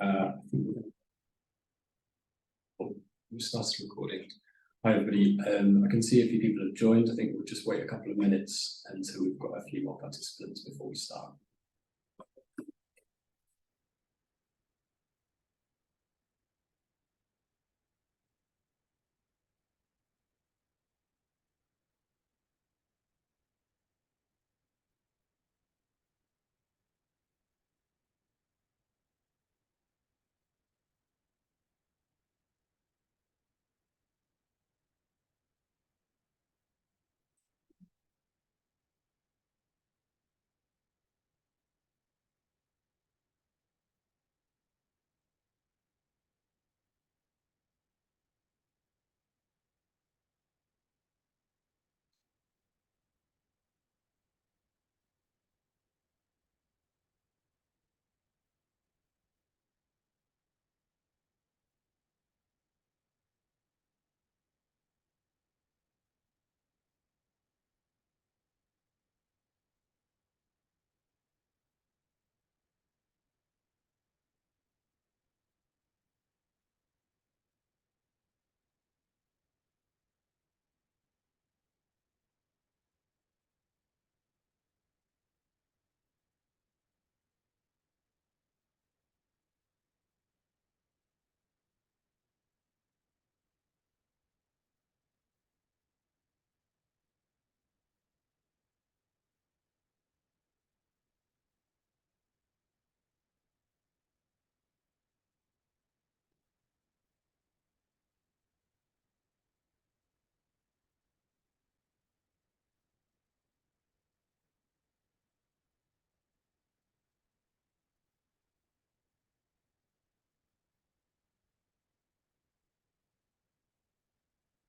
We started recording. Hi everybody, I can see a few people have joined. I think we'll just wait a couple of minutes until we've got a few more participants before we start.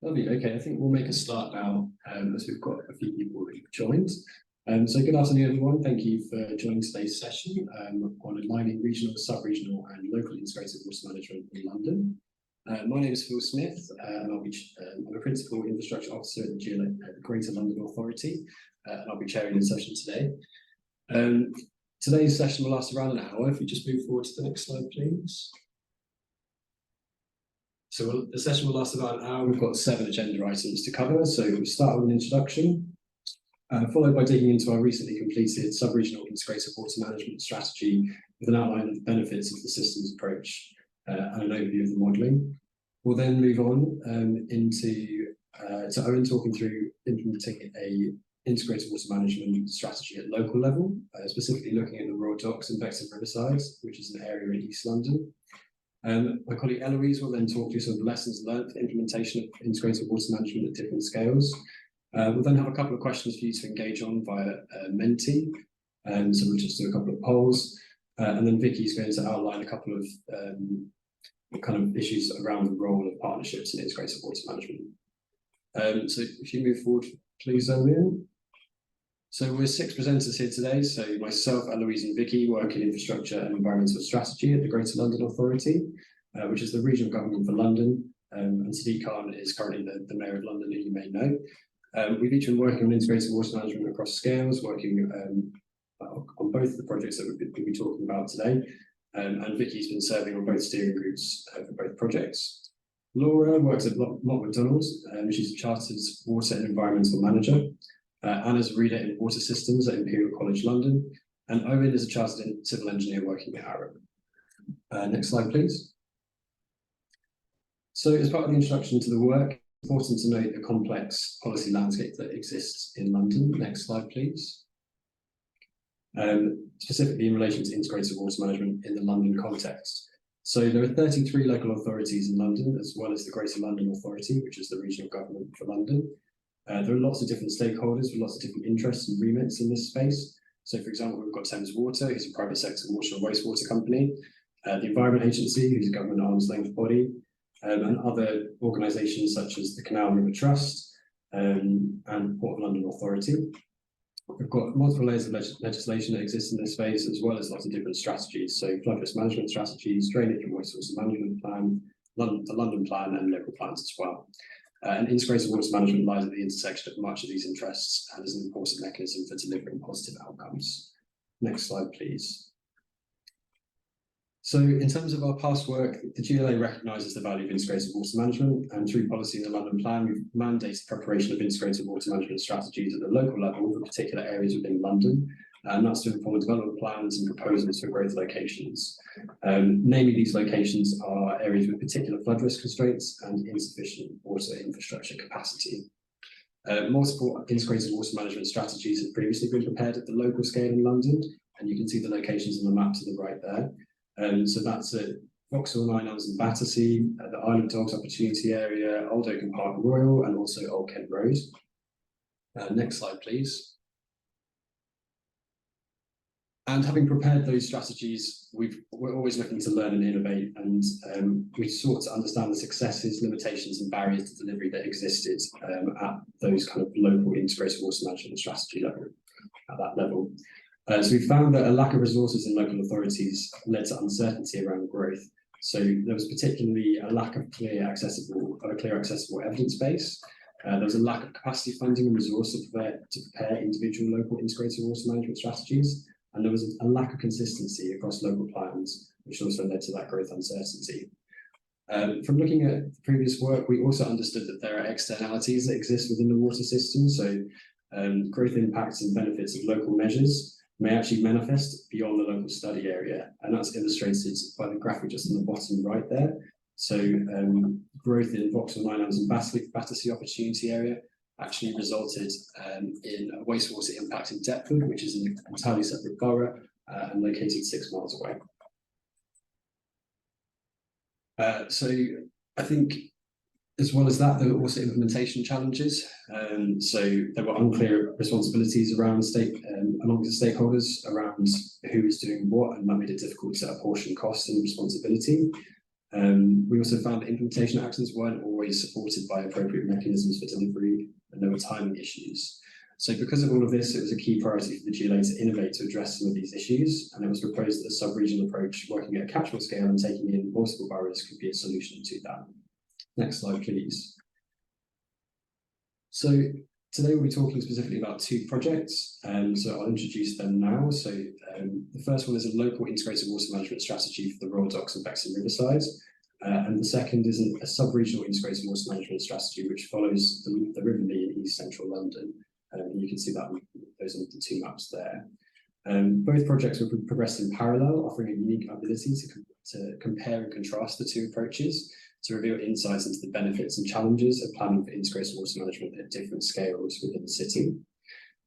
Lovely. Okay, I think we'll make a start now, as we've got a few people who've joined. So good afternoon, everyone. Thank you for joining today's session on aligning regional, sub-regional and local integrated water management in London. My name is Phil Smith, and I'm a Principal Infrastructure Officer at the Greater London Authority, and I'll be chairing the session today. Today's session will last around an hour. If you just move forward to the next slide, please. So the session will last about an hour. We've got 7 agenda items to cover. So we'll start with an introduction, followed by digging into our recently completed sub-regional integrated water management strategy with an outline of the benefits of the systems approach and an overview of the modelling. We'll then move on to Owen talking through implementing a integrated water management strategy at local level, specifically looking at the Royal Docks and Bexham Riversides, which is an area in East London. My colleague Eloise will then talk through some lessons learned for the implementation of integrated water management at different scales. We'll then have a couple of questions for you to engage on via Menti, so we'll just do a couple of polls, and then Vicky's going to outline a couple of kind of issues around the role of partnerships in integrated water management. So if you move forward, please, Owen. So we're 6 presenters here today. So myself, Eloise and Vicky work in infrastructure and environmental strategy at the Greater London Authority, which is the regional government for London. And Sadiq Khan is currently the Mayor of London, who you may know. We've each been working on integrated water management across scales, working on both the projects that we'll be talking about today. And Vicky's been serving on both steering groups for both projects. Laura works at Mott MacDonald, she's a Chartered Water and Environmental Manager. Anna's a reader in water systems at Imperial College London, and Owen is a chartered civil engineer working at Arup. Next slide, please. So as part of the introduction to the work, it's important to note the complex policy landscape that exists in London. Next slide, please. Specifically in relation to integrated water management in the London context. So there are 33 local authorities in London, as well as the Greater London Authority, which is the regional government for London. There are lots of different stakeholders with lots of different interests and remits in this space. So, for example, we've got Thames Water, who's a private sector water and wastewater company, the Environment Agency, who's a government arm's length body, and other organisations such as the Canal River Trust and Port of London Authority. We've got multiple layers of legislation that exists in this space, as well as lots of different strategies. So, flood risk management strategies, drainage and wastewater management plan, the London plan, and local plans as well. And integrated water management lies at the intersection of much of these interests and is an important mechanism for delivering positive outcomes. Next slide, please. So in terms of our past work, the GLA recognises the value of integrated water management, and through policy in the London Plan, we've mandated preparation of integrated water management strategies at the local level for particular areas within London, and that's to inform development plans and proposals for growth locations. Namely, these locations are areas with particular flood risk constraints and insufficient water infrastructure capacity. Multiple integrated water management strategies have previously been prepared at the local scale in London, and you can see the locations on the map to the right there. So that's at Vauxhall, Nine Elms and Battersea, the Isle of Dogs Opportunity Area, Old Oakham Park Royal, and also Old Kent Road. Next slide, please. And having prepared those strategies, we're always looking to learn and innovate, and we sought to understand the successes, limitations, and barriers to delivery that existed at those kind of local integrated water management strategy level, at that level. So we found that a lack of resources in local authorities led to uncertainty around growth. So there was particularly a lack of a clear accessible evidence base. There was a lack of capacity funding and resource to prepare individual local integrated water management strategies. And there was a lack of consistency across local plans, which also led to that growth uncertainty. From looking at previous work, we also understood that there are externalities that exist within the water system. So growth impacts and benefits of local measures may actually manifest beyond the local study area. And that's illustrated by the graphic just on the bottom right there. So growth in Vauxhall, Nine Elms and Battersea Opportunity Area actually resulted in a wastewater impact in Deptford, which is an entirely separate borough and located 6 miles away. So I think as well as that, there were also implementation challenges. So there were unclear responsibilities around among the stakeholders around who was doing what, and that made it difficult to apportion costs and responsibility. We also found that implementation actions weren't always supported by appropriate mechanisms for delivery, and there were timing issues. So because of all of this, it was a key priority for the GLA to innovate to address some of these issues, and it was proposed that a sub-regional approach working at a catchment scale and taking in multiple boroughs could be a solution to that. Next slide, please. So today we'll be talking specifically about 2 projects, so I'll introduce them now. So the first one is a local integrated water management strategy for the Royal Docks and Bexham Riverside, and the second is a sub-regional integrated water management strategy which follows the River Lee in East Central London. And you can see that those are the 2 maps there. Both projects were progressed in parallel, offering a unique ability to compare and contrast the 2 approaches, to reveal insights into the benefits and challenges of planning for integrated water management at different scales within the city.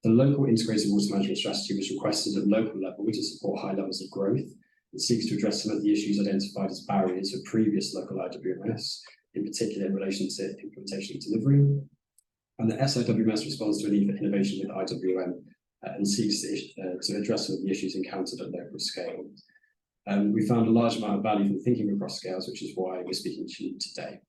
The local integrated water management strategy was requested at local level to support high levels of growth. It seeks to address some of the issues identified as barriers for previous local IWMS, in particular in relation to implementation and delivery. And the SIWMS responds to a need for innovation with IWM and seeks to address some of the issues encountered at local scale. We found a large amount of value from thinking across scales, which is why we're speaking to you today.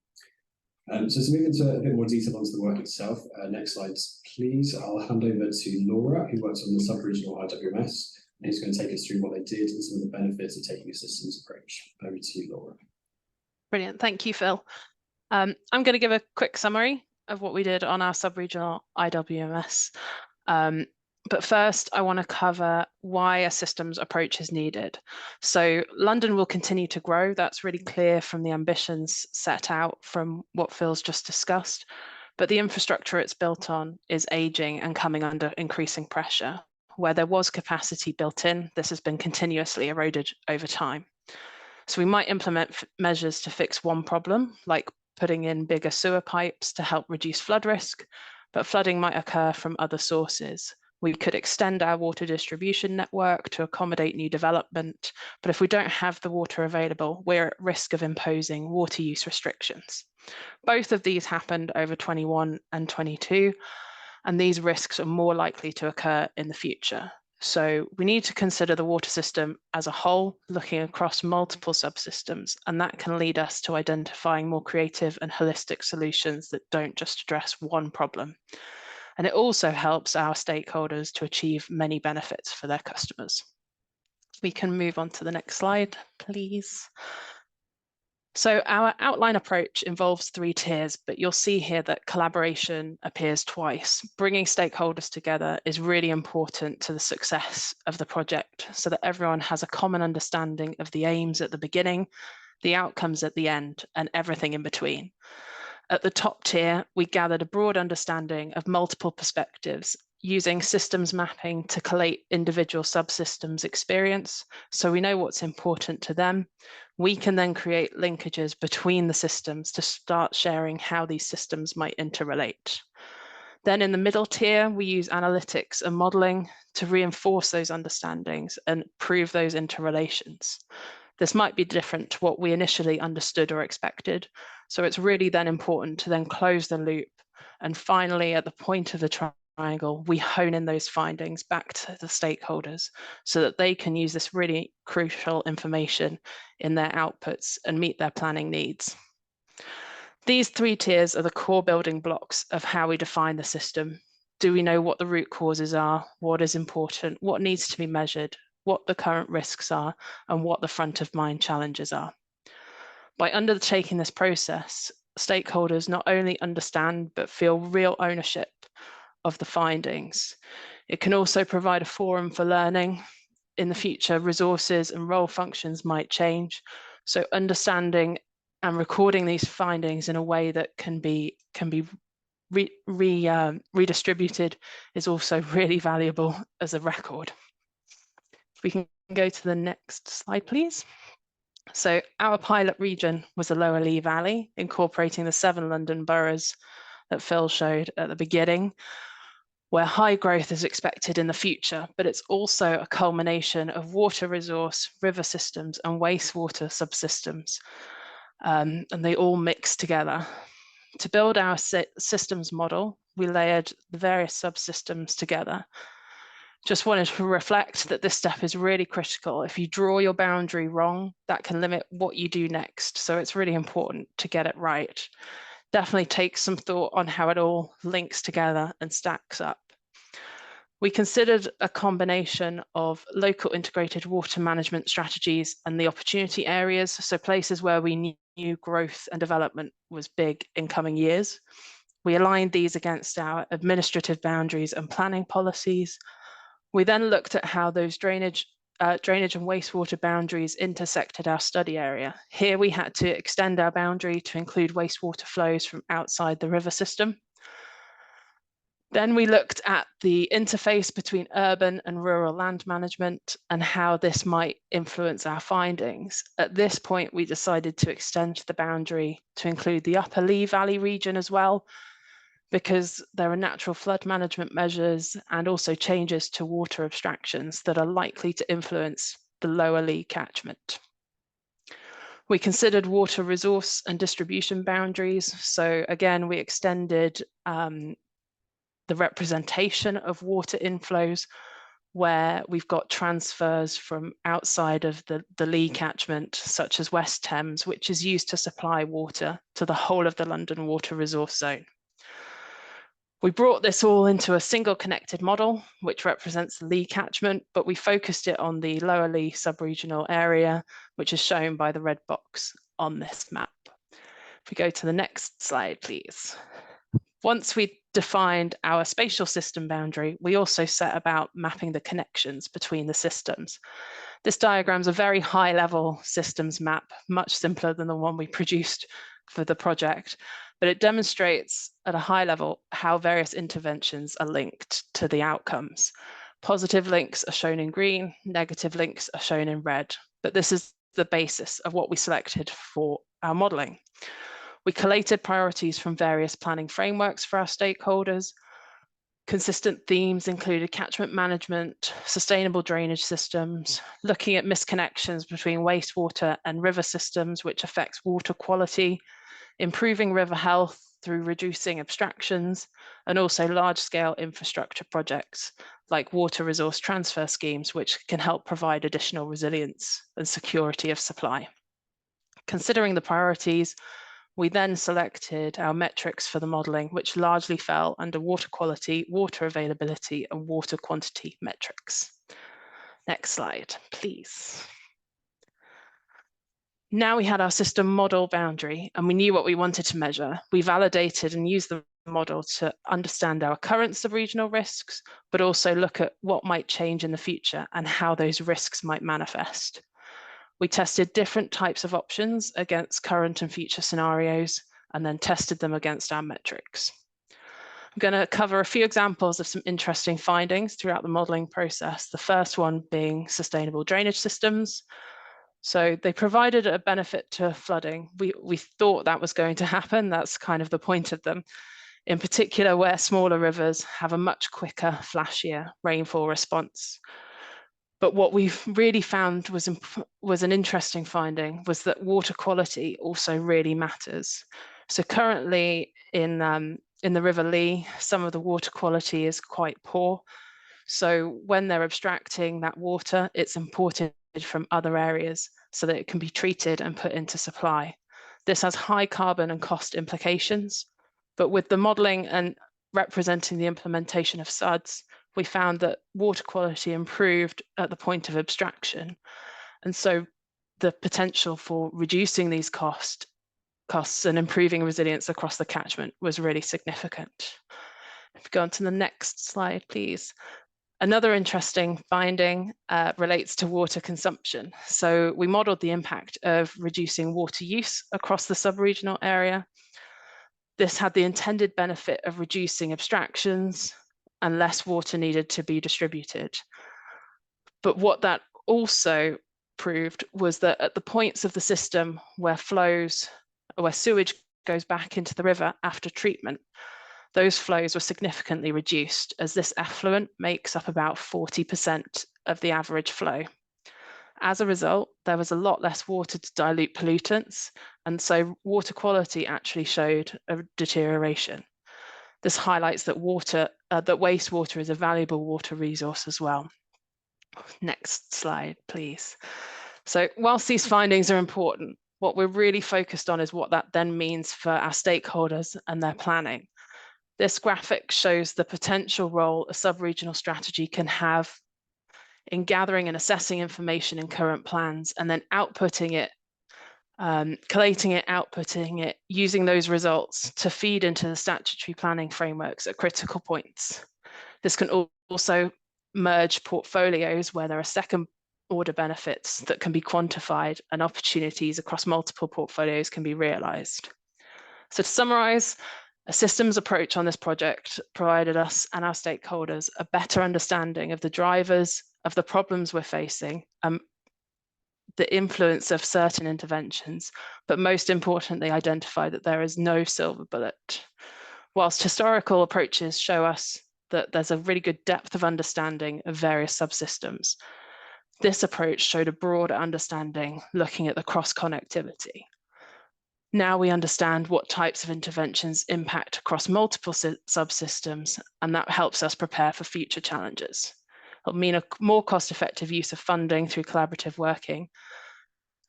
So to move into a bit more detail onto the work itself, next slide, please. I'll hand over to Laura, who works on the sub-regional IWMS, and who's going to take us through what they did and some of the benefits of taking a systems approach. Over to you, Laura. Brilliant. Thank you, Phil. I'm going to give a quick summary of what we did on our sub-regional IWMS. But first, I want to cover why a systems approach is needed. So London will continue to grow. That's really clear from the ambitions set out from what Phil's just discussed. But the infrastructure it's built on is aging and coming under increasing pressure. Where there was capacity built in, this has been continuously eroded over time. So we might implement measures to fix one problem, like putting in bigger sewer pipes to help reduce flood risk, but flooding might occur from other sources. We could extend our water distribution network to accommodate new development, but if we don't have the water available, we're at risk of imposing water use restrictions. Both of these happened over 21 and 22, and these risks are more likely to occur in the future. So we need to consider the water system as a whole, looking across multiple subsystems, and that can lead us to identifying more creative and holistic solutions that don't just address one problem. And it also helps our stakeholders to achieve many benefits for their customers. We can move on to the next slide, please. So our outline approach involves 3 tiers, but you'll see here that collaboration appears twice. Bringing stakeholders together is really important to the success of the project so that everyone has a common understanding of the aims at the beginning, the outcomes at the end, and everything in between. At the top tier, we gathered a broad understanding of multiple perspectives using systems mapping to collate individual subsystems experience, so we know what's important to them. We can then create linkages between the systems to start sharing how these systems might interrelate. Then in the middle tier, we use analytics and modeling to reinforce those understandings and prove those interrelations. This might be different to what we initially understood or expected, so it's really then important to then close the loop. And finally, at the point of the triangle, we hone in those findings back to the stakeholders so that they can use this really crucial information in their outputs and meet their planning needs. These 3 tiers are the core building blocks of how we define the system. Do we know what the root causes are, what is important, what needs to be measured, what the current risks are, and what the front of mind challenges are? By undertaking this process, stakeholders not only understand but feel real ownership of the findings. It can also provide a forum for learning. In the future, resources and role functions might change. So understanding and recording these findings in a way that can be redistributed is also really valuable as a record. If we can go to the next slide, please. So our pilot region was the Lower Lee Valley, incorporating the 7 London boroughs that Phil showed at the beginning, where high growth is expected in the future, but it's also a culmination of water resource, river systems, and wastewater subsystems, and they all mix together. To build our systems model, we layered the various subsystems together. Just wanted to reflect that this step is really critical. If you draw your boundary wrong, that can limit what you do next. So it's really important to get it right. Definitely take some thought on how it all links together and stacks up. We considered a combination of local integrated water management strategies and the opportunity areas, so places where we knew growth and development was big in coming years. We aligned these against our administrative boundaries and planning policies. We then looked at how those drainage and wastewater boundaries intersected our study area. Here we had to extend our boundary to include wastewater flows from outside the river system. Then we looked at the interface between urban and rural land management and how this might influence our findings. At this point, we decided to extend the boundary to include the Upper Lee Valley region as well, because there are natural flood management measures and also changes to water abstractions that are likely to influence the Lower Lee catchment. We considered water resource and distribution boundaries. So again, we extended the representation of water inflows where we've got transfers from outside of the Lee catchment, such as West Thames, which is used to supply water to the whole of the London water resource zone. We brought this all into a single connected model, which represents the Lee catchment, but we focused it on the Lower Lee sub-regional area, which is shown by the red box on this map. If we go to the next slide, please. Once we defined our spatial system boundary, we also set about mapping the connections between the systems. This diagram is a very high-level systems map, much simpler than the one we produced for the project, but it demonstrates at a high level how various interventions are linked to the outcomes. Positive links are shown in green, negative links are shown in red, but this is the basis of what we selected for our modelling. We collated priorities from various planning frameworks for our stakeholders. Consistent themes included catchment management, sustainable drainage systems, looking at misconnections between wastewater and river systems, which affects water quality, improving river health through reducing abstractions, and also large-scale infrastructure projects like water resource transfer schemes, which can help provide additional resilience and security of supply. Considering the priorities, we then selected our metrics for the modelling, which largely fell under water quality, water availability, and water quantity metrics. Next slide, please. Now we had our system model boundary and we knew what we wanted to measure. We validated and used the model to understand our current subregional risks, but also look at what might change in the future and how those risks might manifest. We tested different types of options against current and future scenarios and then tested them against our metrics. I'm going to cover a few examples of some interesting findings throughout the modelling process. The first one being sustainable drainage systems. So they provided a benefit to flooding. We thought that was going to happen. That's kind of the point of them. In particular, where smaller rivers have a much quicker, flashier rainfall response. But what we really found was an interesting finding was that water quality also really matters. So currently in the River Lee, some of the water quality is quite poor. So when they're abstracting that water, it's imported from other areas so that it can be treated and put into supply. This has high carbon and cost implications, but with the modelling and representing the implementation of SUDS, we found that water quality improved at the point of abstraction. And so the potential for reducing these costs and improving resilience across the catchment was really significant. If we go on to the next slide, please. Another interesting finding relates to water consumption. So we modelled the impact of reducing water use across the sub-regional area. This had the intended benefit of reducing abstractions and less water needed to be distributed. But what that also proved was that at the points of the system where sewage goes back into the river after treatment, those flows were significantly reduced, as this effluent makes up about 40% of the average flow. As a result, there was a lot less water to dilute pollutants, and so water quality actually showed a deterioration. This highlights that wastewater is a valuable water resource as well. Next slide, please. So whilst these findings are important, what we're really focused on is what that then means for our stakeholders and their planning. This graphic shows the potential role a sub-regional strategy can have in gathering and assessing information in current plans and then outputting it, collating it, outputting it, using those results to feed into the statutory planning frameworks at critical points. This can also merge portfolios where there are second order benefits that can be quantified and opportunities across multiple portfolios can be realised. So to summarise, a systems approach on this project provided us and our stakeholders a better understanding of the drivers of the problems we're facing, the influence of certain interventions, but most importantly, identify that there is no silver bullet. Whilst historical approaches show us that there's a really good depth of understanding of various subsystems, this approach showed a broader understanding looking at the cross-connectivity. Now we understand what types of interventions impact across multiple subsystems, and that helps us prepare for future challenges. It'll mean a more cost-effective use of funding through collaborative working,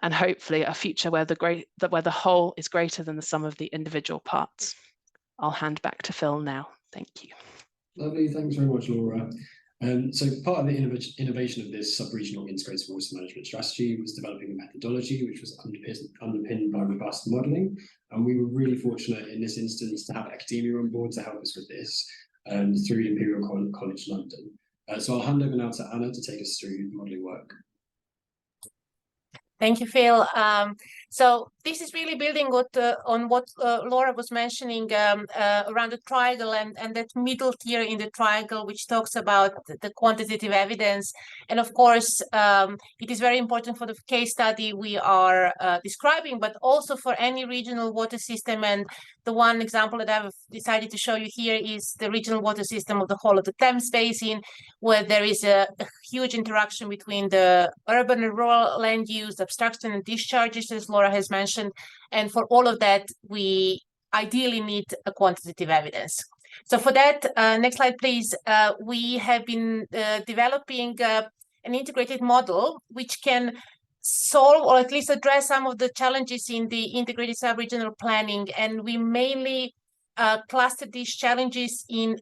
and hopefully a future where the whole is greater than the sum of the individual parts. I'll hand back to Phil now. Thank you. Lovely, thanks very much, Laura. So part of the innovation of this sub-regional integrated water management strategy was developing a methodology which was underpinned by robust modelling. And we were really fortunate in this instance to have academia on board to help us with this through Imperial College London. So I'll hand over now to Anna to take us through the modelling work. Thank you, Phil. So this is really building on what Laura was mentioning around the triangle and that middle tier in the triangle, which talks about the quantitative evidence. And of course, it is very important for the case study we are describing, but also for any regional water system. And the one example that I've decided to show you here is the regional water system of the whole of the Thames Basin, where there is a huge interaction between the urban and rural land use, abstraction and discharges, as Laura has mentioned. And for all of that, we ideally need a quantitative evidence. So for that, next slide, please. We have been developing an integrated model which can solve or at least address some of the challenges in the integrated sub-regional planning. And we mainly clustered these challenges in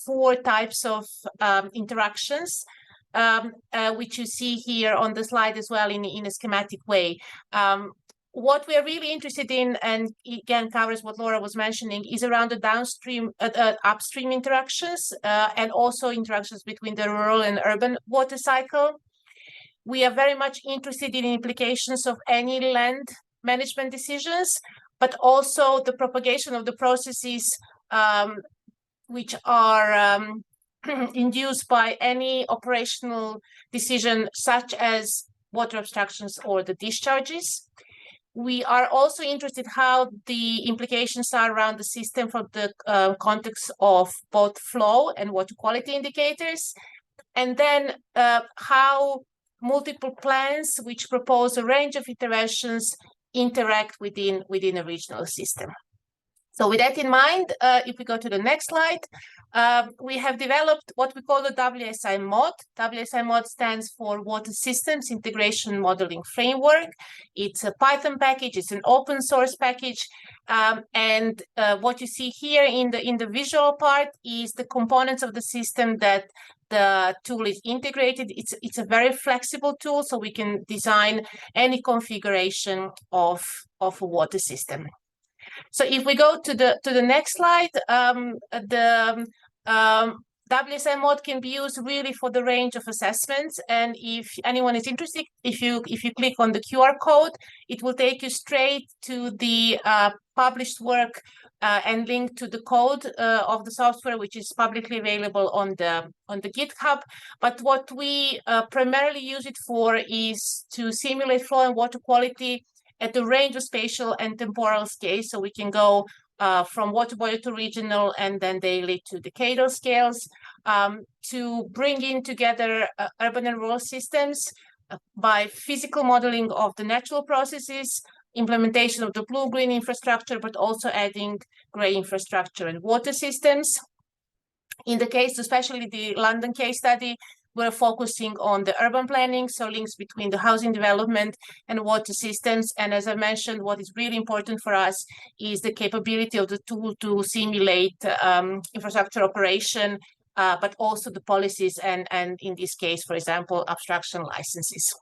4 types of interactions, which you see here on the slide as well in a schematic way. what we are really interested in, and again covers what Laura was mentioning, is around the downstream, upstream interactions, and also interactions between the rural and urban water cycle. We are very much interested in implications of any land management decisions, but also the propagation of the processes which are induced by any operational decision, such as water obstructions or the discharges. We are also interested how the implications are around the system from the context of both flow and water quality indicators, and then how multiple plans which propose a range of interventions interact within a regional system. So with that in mind, if we go to the next slide, we have developed what we call the WSI mod. WSI mod stands for Water Systems Integration Modeling Framework. It's a Python package, it's an open source package. And what you see here in the visual part is the components of the system that the tool is integrated. It's a very flexible tool, so we can design any configuration of a water system. So if we go to the next slide, the WSI mod can be used really for the range of assessments. And if anyone is interested, if you click on the QR code, it will take you straight to the published work and link to the code of the software, which is publicly available on the GitHub. But what we primarily use it for is to simulate flow and water quality at the range of spatial and temporal scales. So we can go from water body to regional and then daily to decadal scales, to bring in together urban and rural systems by physical modeling of the natural processes, implementation of the blue-green infrastructure, but also adding gray infrastructure and water systems. In the case, especially the London case study, we're focusing on the urban planning, so links between the housing development and water systems. And as I mentioned, what is really important for us is the capability of the tool to simulate infrastructure operation, but also the policies and in this case, for example, obstruction licenses.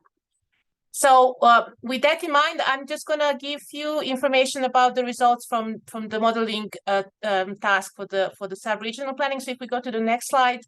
So with that in mind, I'm just going to give you information about the results from the modeling task for the sub-regional planning. So if we go to the next slide,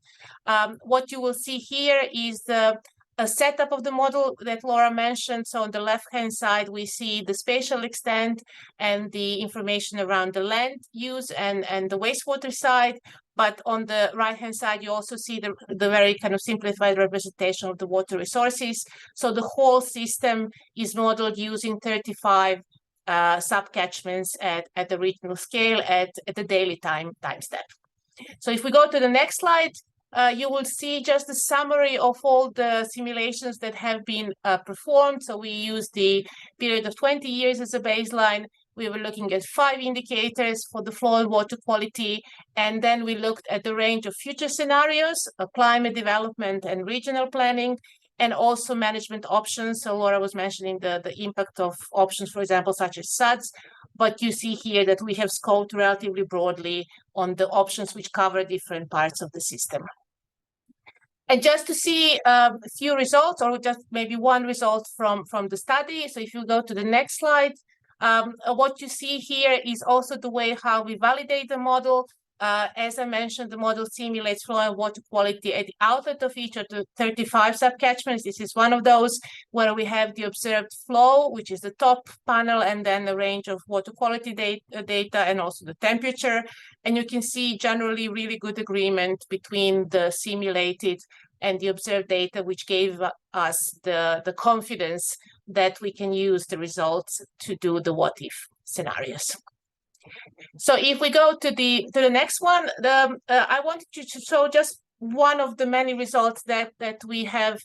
what you will see here is a setup of the model that Laura mentioned. So on the left-hand side, we see the spatial extent and the information around the land use and the wastewater side. But on the right-hand side, you also see the very kind of simplified representation of the water resources. So the whole system is modeled using 35 sub-catchments at the regional scale at the daily time step. So if we go to the next slide, you will see just a summary of all the simulations that have been performed. So we use the period of 20 years as a baseline. We were looking at 5 indicators for the flow and water quality, and then we looked at the range of future scenarios, climate development and regional planning, and also management options. So Laura was mentioning the impact of options, for example, such as SUDS, but you see here that we have scoped relatively broadly on the options which cover different parts of the system. And just to see a few results, or just maybe one result from the study. So if you go to the next slide, what you see here is also the way how we validate the model. As I mentioned, the model simulates flow and water quality at the outlet of each of the 35 subcatchments. This is one of those where we have the observed flow, which is the top panel, and then the range of water quality data and also the temperature. And you can see generally really good agreement between the simulated and the observed data, which gave us the confidence that we can use the results to do the what-if scenarios. So if we go to the next one, I wanted to show just one of the many results that we have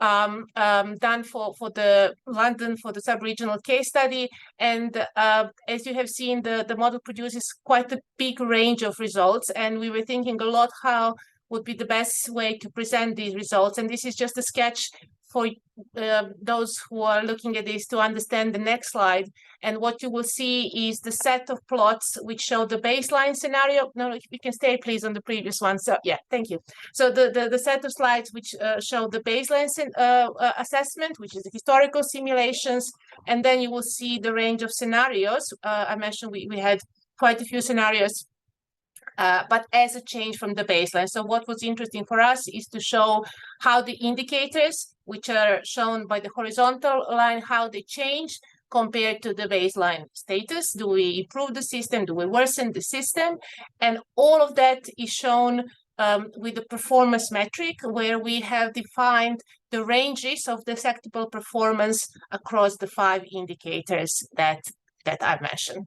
done for the London, for the sub-regional case study. And as you have seen, the model produces quite a big range of results. And we were thinking a lot how would be the best way to present these results. And this is just a sketch for those who are looking at this to understand the next slide. And what you will see is the set of plots which show the baseline scenario. No, if you can stay please on the previous one. So yeah, thank you. So the set of slides which show the baseline assessment, which is the historical simulations, and then you will see the range of scenarios. I mentioned we had quite a few scenarios, but as a change from the baseline. So what was interesting for us is to show how the indicators, which are shown by the horizontal line, how they change compared to the baseline status. Do we improve the system? Do we worsen the system? And all of that is shown with the performance metric, where we have defined the ranges of the acceptable performance across the 5 indicators that I mentioned.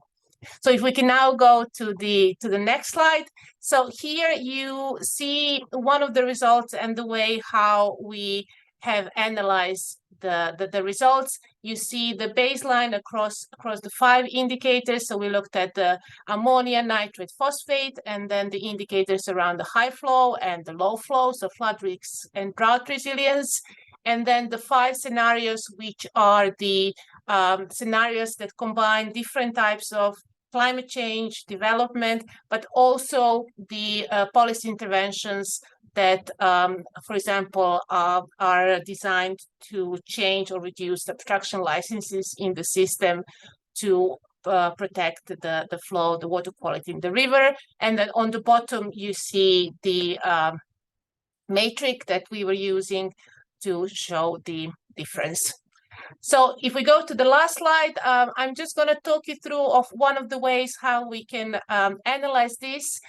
So if we can now go to the next slide. So here you see one of the results and the way how we have analyzed the results. You see the baseline across the 5 indicators. So we looked at the ammonia, nitrate, phosphate, and then the indicators around the high flow and the low flow, so flood risks and drought resilience. And then the 5 scenarios, which are the scenarios that combine different types of climate change, development, but also the policy interventions that, for example, are designed to change or reduce obstruction licenses in the system to protect the flow, the water quality in the river. And then on the bottom, you see the matrix that we were using to show the difference. So if we go to the last slide, I'm just going to talk you through of one of the ways how we can analyze this.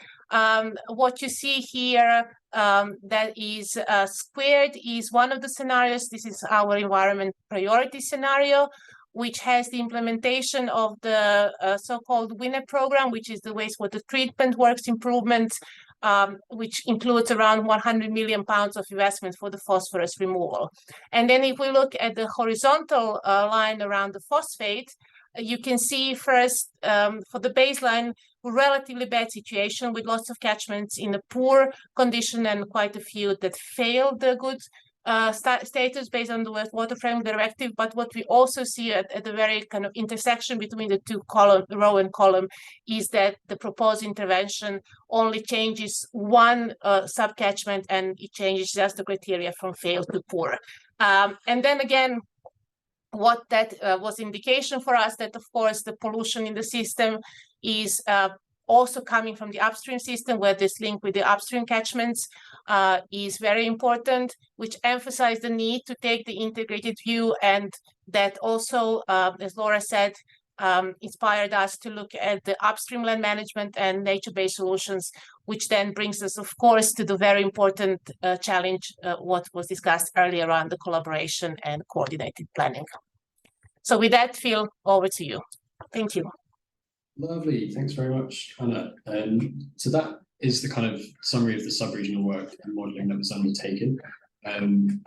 What you see here that is squared is one of the scenarios. This is our environment priority scenario, which has the implementation of the so-called WINEP program, which is the wastewater treatment works improvement, which includes around 100 million pounds of investment for the phosphorus removal. And then if we look at the horizontal line around the phosphate, you can see first for the baseline, relatively bad situation with lots of catchments in a poor condition and quite a few that failed the good status based on the Water Framework Directive. But what we also see at the very kind of intersection between the 2 row and column is that the proposed intervention only changes one subcatchment, and it changes just the criteria from failed to poor. And then again, what that was indication for us that, of course, the pollution in the system is also coming from the upstream system, where this link with the upstream catchments is very important, which emphasize the need to take the integrated view, and that also, as Laura said, inspired us to look at the upstream land management and nature-based solutions, which then brings us, of course, to the very important challenge, what was discussed earlier around the collaboration and coordinated planning. So with that, Phil, over to you. Thank you. Lovely, thanks very much, Anna. So that is the kind of summary of the sub-regional work and modelling that was undertaken. And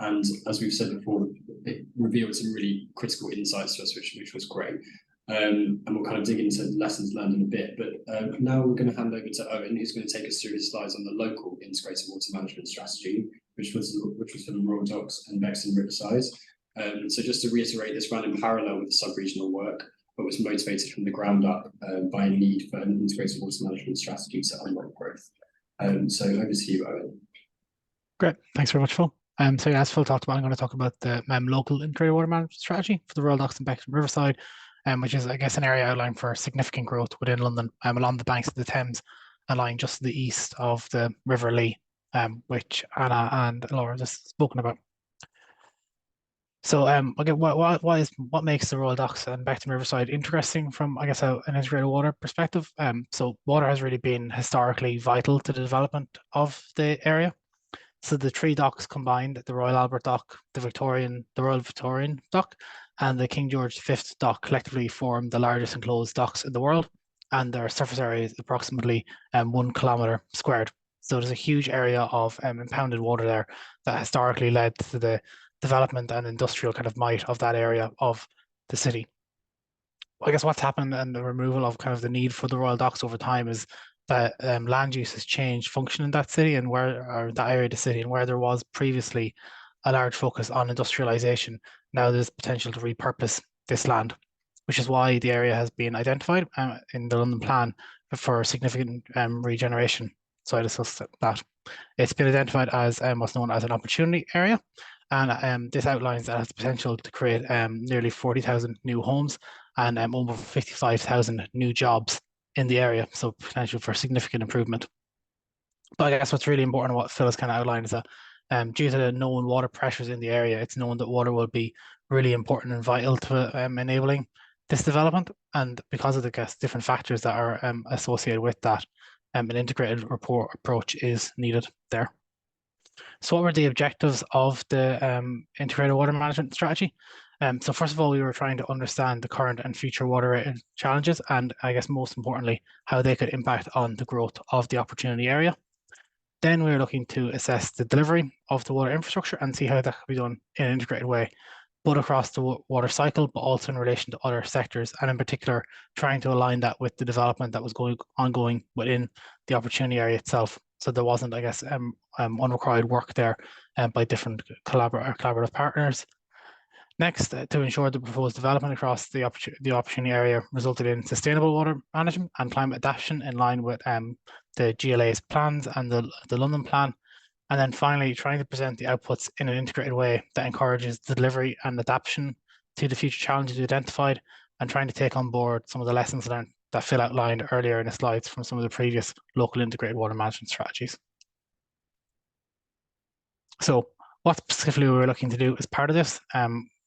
as we've said before, it revealed some really critical insights to us, which was great. And we'll kind of dig into lessons learned in a bit. But now we're going to hand over to Owen, who's going to take us through his slides on the local integrated water management strategy, which was for the Royal Docks and Bexon Riverside. So just to reiterate, this ran in parallel with the sub-regional work, but was motivated from the ground up by a need for an integrated water management strategy to unlock growth. So over to you, Owen. Great, thanks very much, Phil. So yeah, as Phil talked about, I'm going to talk about the local integrated water management strategy for the Royal Docks and Bexon Riverside, which is, I guess, an area outlined for significant growth within London, along the banks of the Thames, and lying just to the east of the River Lee, which Anna and Laura just spoken about. So, again, what makes the Royal Docks and Bexon Riverside interesting from, I guess, an integrated water perspective? So water has really been historically vital to the development of the area. So the 3 docks combined, the Royal Albert Dock, the Royal Victorian Dock, and the King George V Dock collectively form the largest enclosed docks in the world, and their surface area is approximately 1 kilometre squared. So there's a huge area of impounded water there that historically led to the development and industrial kind of might of that area of the city. I guess what's happened and the removal of kind of the need for the Royal Docks over time is that land use has changed function in that city and that area of the city, and where there was previously a large focus on industrialization, now there's potential to repurpose this land, which is why the area has been identified in the London plan for significant regeneration. So I discussed that. It's been identified as what's known as an opportunity area, and this outlines that it has the potential to create nearly 40,000 new homes and over 55,000 new jobs in the area, so potential for significant improvement. But I guess what's really important, what Phil has kind of outlined, is that due to the known water pressures in the area, it's known that water will be really important and vital to enabling this development. And because of the different factors that are associated with that, an integrated approach is needed there. So what were the objectives of the integrated water management strategy? So first of all, we were trying to understand the current and future water challenges, and I guess most importantly, how they could impact on the growth of the opportunity area. Then we were looking to assess the delivery of the water infrastructure and see how that could be done in an integrated way, both across the water cycle, but also in relation to other sectors, and in particular, trying to align that with the development that was ongoing within the opportunity area itself. So there wasn't, I guess, unrequired work there by different collaborative partners. Next, to ensure the proposed development across the opportunity area resulted in sustainable water management and climate adaptation in line with the GLA's plans and the London plan. And then finally, trying to present the outputs in an integrated way that encourages the delivery and adaptation to the future challenges identified, and trying to take on board some of the lessons learned that Phil outlined earlier in the slides from some of the previous local integrated water management strategies. So what specifically we were looking to do as part of this,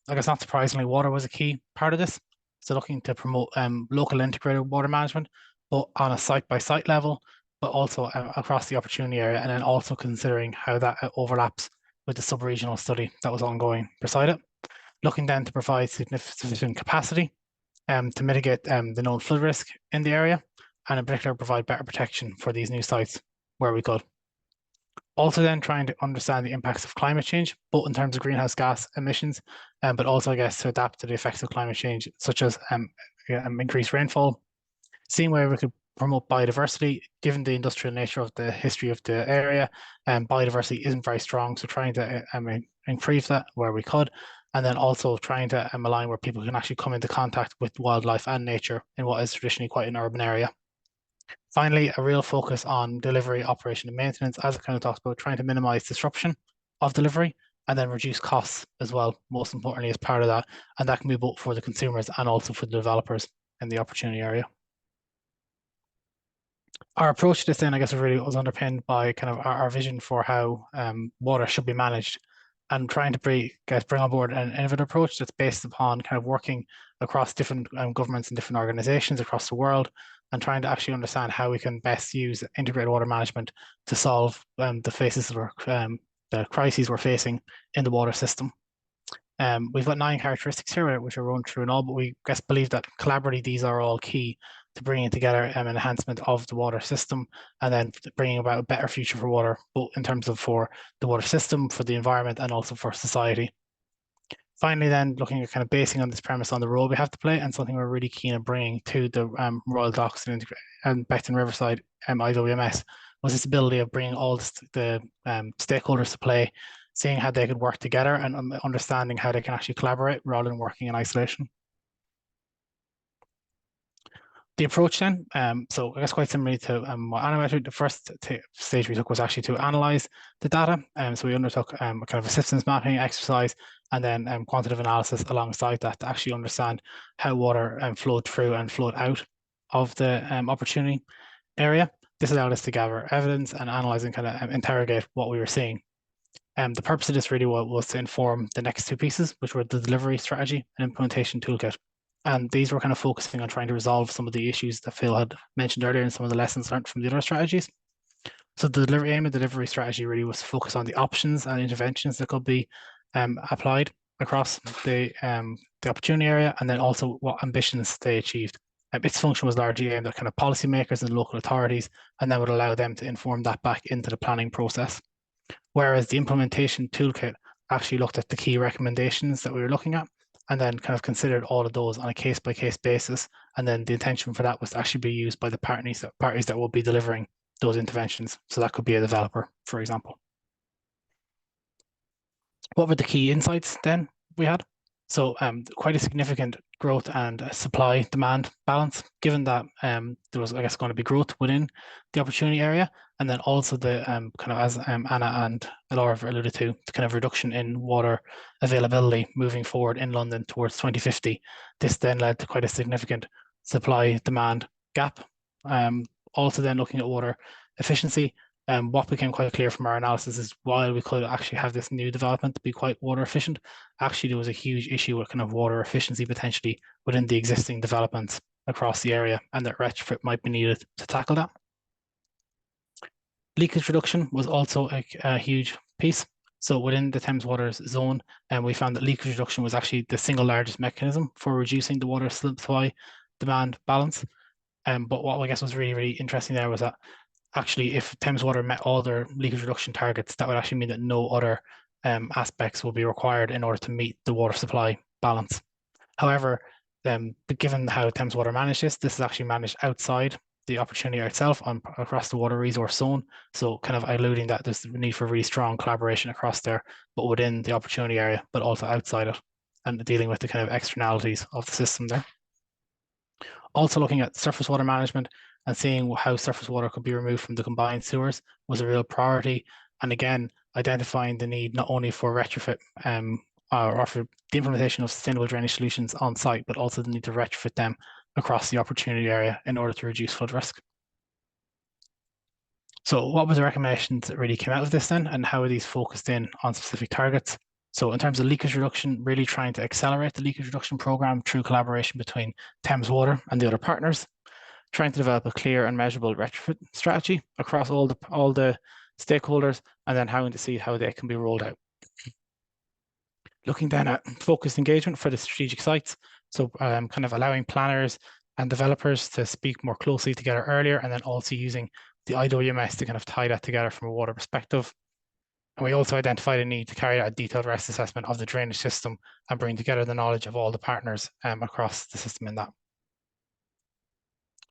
I guess not surprisingly, water was a key part of this. So looking to promote local integrated water management, but on a site-by-site level, but also across the opportunity area, and then also considering how that overlaps with the sub-regional study that was ongoing beside it. Looking then to provide sufficient capacity to mitigate the known flood risk in the area, and in particular provide better protection for these new sites where we could. Also then trying to understand the impacts of climate change, both in terms of greenhouse gas emissions, but also I guess to adapt to the effects of climate change, such as increased rainfall. Seeing where we could promote biodiversity, given the industrial nature of the history of the area, biodiversity isn't very strong, so trying to increase that where we could, and then also trying to align where people can actually come into contact with wildlife and nature in what is traditionally quite an urban area. Finally, a real focus on delivery, operation, and maintenance, as I kind of talked about, trying to minimize disruption of delivery and then reduce costs as well, most importantly, as part of that. And that can be both for the consumers and also for the developers in the opportunity area. Our approach to this then, I guess, really was underpinned by kind of our vision for how water should be managed, and trying to bring on board an innovative approach that's based upon kind of working across different governments and different organizations across the world, and trying to actually understand how we can best use integrated water management to solve the crises we're facing in the water system. We've got 9 characteristics here, which are run through and all, but we believe that collaboratively these are all key to bringing together an enhancement of the water system, and then bringing about a better future for water, both in terms of for the water system, for the environment, and also for society. Finally, then looking at kind of basing on this premise on the role we have to play, and something we're really keen on bringing to the Royal Docks and Beckton Riverside IWMS was this ability of bringing all the stakeholders to play, seeing how they could work together and understanding how they can actually collaborate rather than working in isolation. The approach then, so I guess quite similarly to what Anna mentioned, the first stage we took was actually to analyze the data. So we undertook a kind of a systems mapping exercise, and then quantitative analysis alongside that to actually understand how water flowed through and flowed out of the opportunity area. This allowed us to gather evidence and analyze and kind of interrogate what we were seeing. The purpose of this really was to inform the next 2 pieces, which were the delivery strategy and implementation toolkit. And these were kind of focusing on trying to resolve some of the issues that Phil had mentioned earlier and some of the lessons learned from the other strategies. So the aim of the delivery strategy really was to focus on the options and interventions that could be applied across the opportunity area, and then also what ambitions they achieved. Its function was largely aimed at kind of policymakers and local authorities, and then would allow them to inform that back into the planning process. Whereas the implementation toolkit actually looked at the key recommendations that we were looking at, and then kind of considered all of those on a case-by-case basis. And then the intention for that was to actually be used by the parties that will be delivering those interventions. So that could be a developer, for example. What were the key insights then we had? So quite a significant growth and supply-demand balance, given that there was, I guess, going to be growth within the opportunity area, and then also the kind of, as Anna and Laura alluded to, the kind of reduction in water availability moving forward in London towards 2050. This then led to quite a significant supply-demand gap. Also then looking at water efficiency, what became quite clear from our analysis is while we could actually have this new development to be quite water efficient, actually there was a huge issue with kind of water efficiency potentially within the existing developments across the area, and that retrofit might be needed to tackle that. Leakage reduction was also a huge piece. So within the Thames Waters zone, we found that leakage reduction was actually the single largest mechanism for reducing the water supply demand balance. But what I guess was really, really interesting there was that actually, if Thames Water met all their leakage reduction targets, that would actually mean that no other aspects will be required in order to meet the water supply balance. However, given how Thames Water managed this is actually managed outside the opportunity itself across the water resource zone. So kind of alluding that there's the need for really strong collaboration across there, but within the opportunity area, but also outside it, and dealing with the kind of externalities of the system there. Also looking at surface water management and seeing how surface water could be removed from the combined sewers was a real priority. And again, identifying the need not only for retrofit or for the implementation of sustainable drainage solutions on site, but also the need to retrofit them across the opportunity area in order to reduce flood risk. So what were the recommendations that really came out of this then, and how are these focused in on specific targets? So in terms of leakage reduction, really trying to accelerate the leakage reduction program through collaboration between Thames Water and the other partners, trying to develop a clear and measurable retrofit strategy across all the stakeholders, and then having to see how they can be rolled out. Looking then at focused engagement for the strategic sites, so kind of allowing planners and developers to speak more closely together earlier, and then also using the IWMS to kind of tie that together from a water perspective. And we also identified a need to carry out a detailed risk assessment of the drainage system and bring together the knowledge of all the partners across the system in that.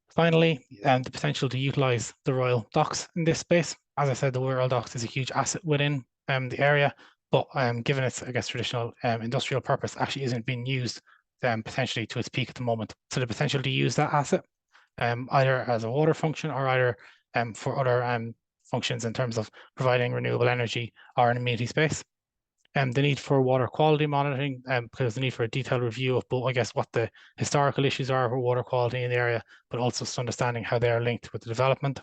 Finally, the potential to utilise the Royal Docks in this space. As I said, the Royal Docks is a huge asset within the area, but given its, I guess, traditional industrial purpose, actually isn't being used potentially to its peak at the moment. So the potential to use that asset either as a water function or either for other functions in terms of providing renewable energy or an amenity space. The need for water quality monitoring, because the need for a detailed review of both, I guess, what the historical issues are for water quality in the area, but also understanding how they are linked with the development.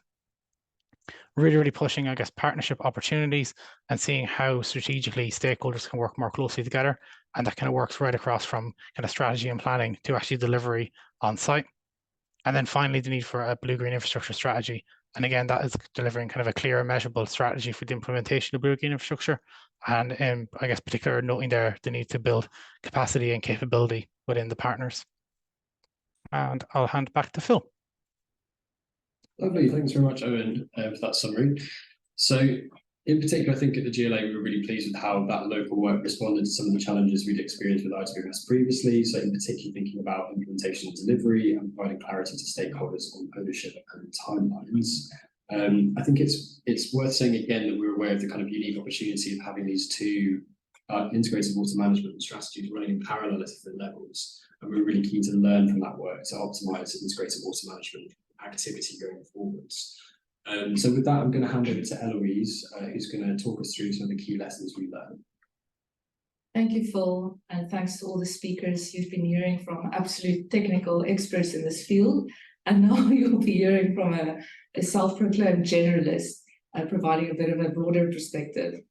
Really pushing, I guess, partnership opportunities and seeing how strategically stakeholders can work more closely together. And that kind of works right across from kind of strategy and planning to actually delivery on site. And then finally, the need for a blue-green infrastructure strategy. And again, that is delivering kind of a clear, measurable strategy for the implementation of blue-green infrastructure. And I guess particularly noting there the need to build capacity and capability within the partners. And I'll hand back to Phil. Lovely, thanks very much, Owen, for that summary. So in particular, I think at the GLA, we were really pleased with how that local work responded to some of the challenges we'd experienced with IWMS previously. So in particular, thinking about implementation and delivery and providing clarity to stakeholders on ownership and timelines. I think it's worth saying again that we're aware of the kind of unique opportunity of having these two integrated water management strategies running in parallel at different levels. And we're really keen to learn from that work to optimize integrated water management activity going forwards. So with that, I'm going to hand over to Eloise, who's going to talk us through some of the key lessons we learned. Thank you, Phil, and thanks to all the speakers. You've been hearing from absolute technical experts in this field, and now you'll be hearing from a self-proclaimed generalist, providing a bit of a broader perspective.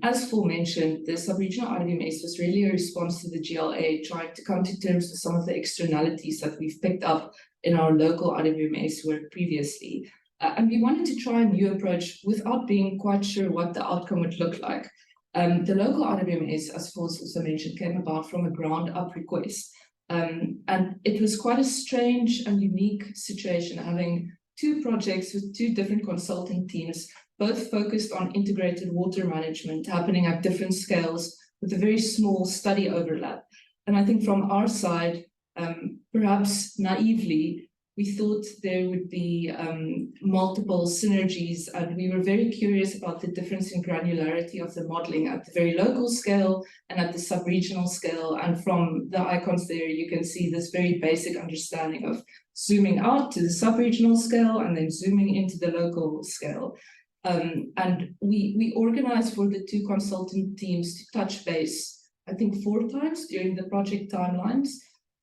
As Phil mentioned, the sub-regional IWMS was really a response to the GLA, trying to come to terms with some of the externalities that we've picked up in our local IWMS work previously. And we wanted to try a new approach without being quite sure what the outcome would look like. The local IWMS, as Phil also mentioned, came about from a ground-up request. And it was quite a strange and unique situation, having two projects with two different consulting teams, both focused on integrated water management, happening at different scales with a very small study overlap. And I think from our side, perhaps naively, we thought there would be multiple synergies, and we were very curious about the difference in granularity of the modeling at the very local scale and at the sub-regional scale. And from the icons there, you can see this very basic understanding of zooming out to the sub-regional scale and then zooming into the local scale. And we organized for the two consultant teams to touch base, I think 4 times during the project timelines.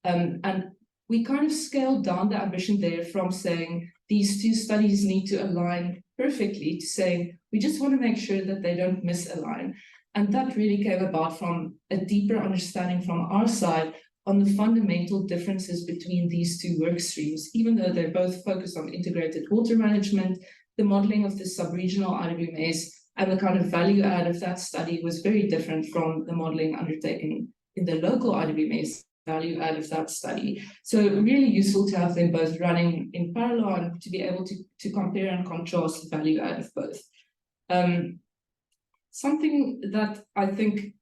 And we kind of scaled down the ambition there from saying these two studies need to align perfectly to saying we just want to make sure that they don't misalign. And that really came about from a deeper understanding from our side on the fundamental differences between these two work streams. Even though they're both focused on integrated water management, the modeling of the sub-regional IWMS and the kind of value add of that study was very different from the modeling undertaken in the local IWMS value add of that study. So really useful to have them both running in parallel and to be able to compare and contrast the value add of both. Something that I think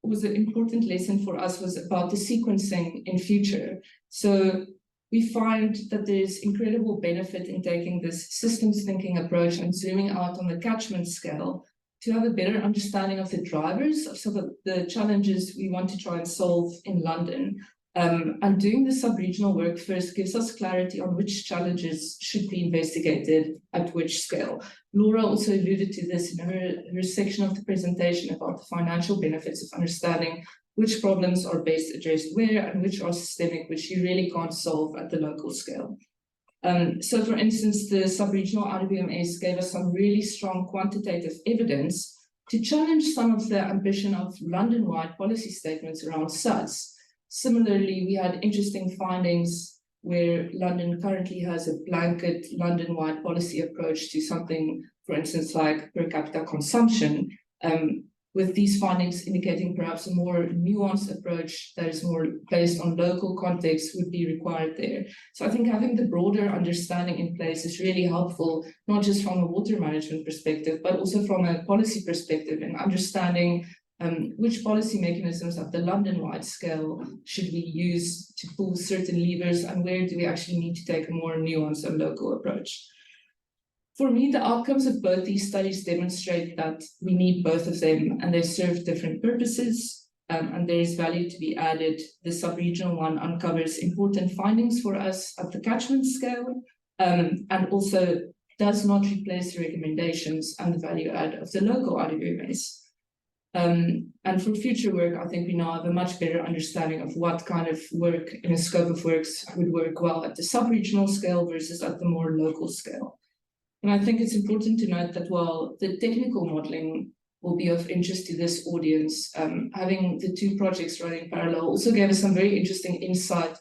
was an important lesson for us was about the sequencing in future. So we find that there's incredible benefit in taking this systems thinking approach and zooming out on the catchment scale to have a better understanding of the drivers of some of the challenges we want to try and solve in London. And doing the sub-regional work first gives us clarity on which challenges should be investigated at which scale. Laura also alluded to this in her section of the presentation about the financial benefits of understanding which problems are best addressed where and which are systemic, which you really can't solve at the local scale. So for instance, the sub-regional IWMS gave us some really strong quantitative evidence to challenge some of the ambition of London-wide policy statements around SUDS. Similarly, we had interesting findings where London currently has a blanket London-wide policy approach to something, for instance, like per capita consumption, with these findings indicating perhaps a more nuanced approach that is more based on local context would be required there. So I think having the broader understanding in place is really helpful, not just from a water management perspective, but also from a policy perspective and understanding which policy mechanisms at the London-wide scale should we use to pull certain levers and where do we actually need to take a more nuanced and local approach. For me, the outcomes of both these studies demonstrate that we need both of them and they serve different purposes and there is value to be added. The sub-regional one uncovers important findings for us at the catchment scale and also does not replace the recommendations and the value add of the local IWMS. And for future work, I think we now have a much better understanding of what kind of work in a scope of works would work well at the sub-regional scale versus at the more local scale. And I think it's important to note that while the technical modeling will be of interest to this audience, having the two projects running parallel also gave us some very interesting insight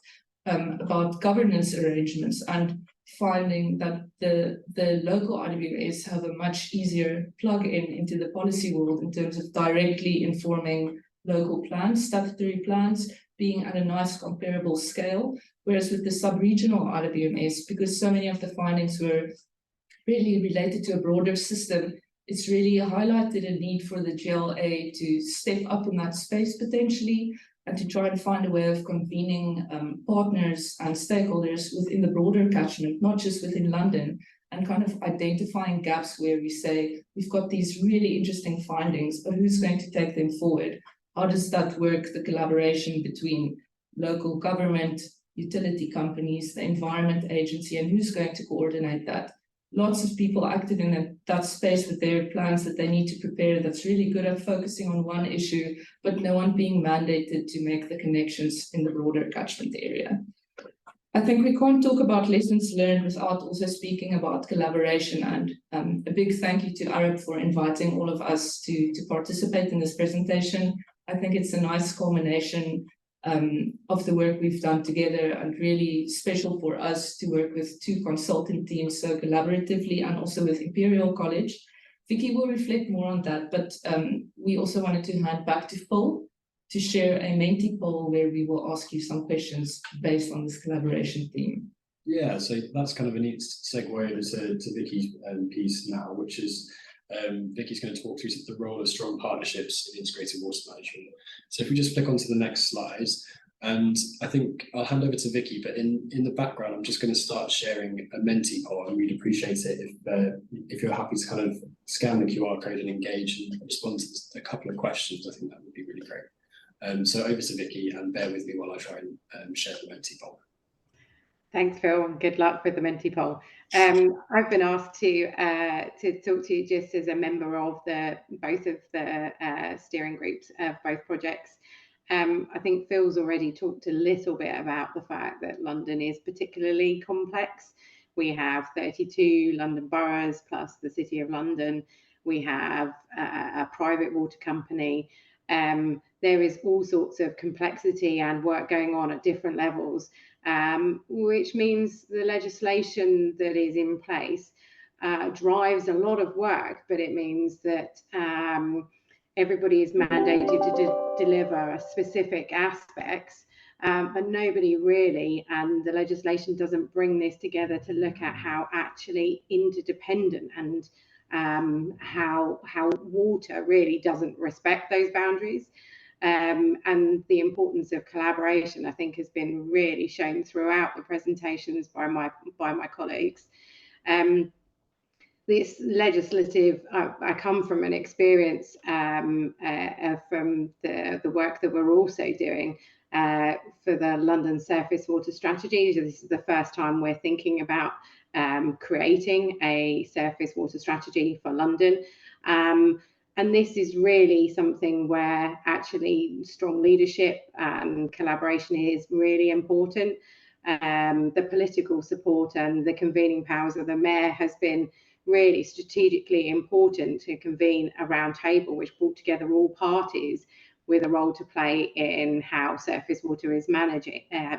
about governance arrangements and finding that the local IWMS have a much easier plug-in into the policy world in terms of directly informing local plans, statutory plans, being at a nice comparable scale. Whereas with the sub-regional IWMS, because so many of the findings were really related to a broader system, it's really highlighted a need for the GLA to step up in that space potentially and to try and find a way of convening partners and stakeholders within the broader catchment, not just within London, and kind of identifying gaps where we say, we've got these really interesting findings, but who's going to take them forward? How does that work, the collaboration between local government, utility companies, the environment agency, and who's going to coordinate that? Lots of people active in that space with their plans that they need to prepare that's really good at focusing on one issue, but no one being mandated to make the connections in the broader catchment area. I think we can't talk about lessons learned without also speaking about collaboration, and a big thank you to Arup for inviting all of us to participate in this presentation. I think it's a nice culmination of the work we've done together and really special for us to work with two consultant teams so collaboratively and also with Imperial College. Vicky will reflect more on that, but we also wanted to hand back to Phil to share a Menti poll where we will ask you some questions based on this collaboration theme. Yeah, so that's kind of a neat segue over to Vicky's piece now, which is Vicky's going to talk through the role of strong partnerships in integrated water management. So if we just flick onto the next slide, And I think I'll hand over to Vicky, but in the background, I'm just going to start sharing a Menti poll, and we'd appreciate it if you're happy to kind of scan the QR code and engage and respond to a couple of questions. I think that would be really great. So over to Vicky, and bear with me while I try and share the Menti poll. Thanks, Phil, and good luck with the Menti poll. I've been asked to talk to you just as a member of both of the steering groups of both projects. I think Phil's already talked a little bit about the fact that London is particularly complex. We have 32 London boroughs plus the City of London. We have a private water company. There is all sorts of complexity and work going on at different levels, which means the legislation that is in place drives a lot of work, but it means that everybody is mandated to deliver specific aspects, but nobody really, and the legislation doesn't bring this together to look at how actually interdependent and how water really doesn't respect those boundaries. And the importance of collaboration, I think, has been really shown throughout the presentations by my colleagues. This legislative, I come from an experience from the work that we're also doing for the London Surface Water Strategy. This is the first time we're thinking about creating a surface water strategy for London. And this is really something where actually strong leadership and collaboration is really important. The political support and the convening powers of the mayor has been really strategically important to convene a round table which brought together all parties with a role to play in how surface water is